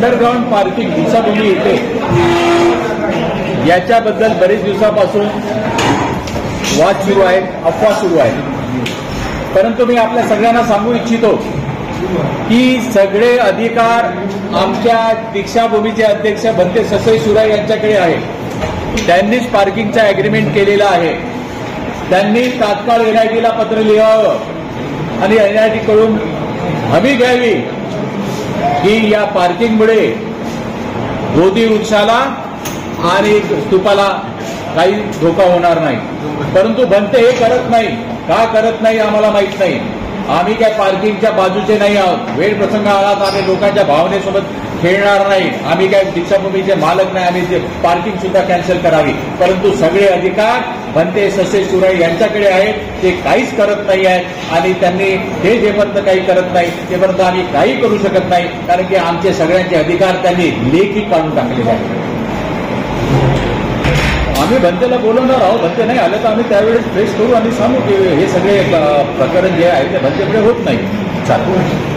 Underground parking Deekshabhoomi येथे याच्याबद्दल बरेच दिवसापासून वाद सुरू आहे, अफवा सुरू आहे. परंतु मी आपल्या सगळ्यांना सांगू इच्छितो की सगळे अधिकार आमच्या दीक्षाभूमीचे अध्यक्ष भंते ससई सुराई यांच्याकडे आहे. त्यांनीच पार्किंगचा अग्रीमेंट केलेला आहे. त्यांनी तात्काळ एनआयटीला पत्र लिहावं आणि एनआयटीकडून हमी घ्यावी की या पार्किंगमुळे बोधी वृक्षाला आणि स्तूपाला काही धोका होणार नाही. परंतु भंते हे करत नाही. का करत नाही आम्हाला माहित नाही. आम्ही काय पार्किंगच्या बाजूचे नाही आहोत. वेळ प्रसंग आला तर आम्ही लोकांच्या भावनेसोबत खेळणार नाही. आम्ही काय दीक्षाभूमीचे मालक नाही. आम्ही पार्किंग सुद्धा कॅन्सल करावी. परंतु सगळे अधिकार भंते ससे सुराई यांच्याकडे आहेत. ते काहीच करत नाही आहेत आणि त्यांनी हे जेपर्यंत काही करत नाही तेपर्यंत आम्ही काही करू शकत नाही. कारण की आमचे सगळ्यांचे अधिकार त्यांनी लेखी काढून टाकलेले आहेत. आम्ही भंतेला बोलवणार आहोत. भंते नाही आले तर आम्ही त्यावेळेस फेस करू आणि सांगू की हे सगळे प्रकरण जे आहे ते भंतेपुढे होत नाही. चालेल.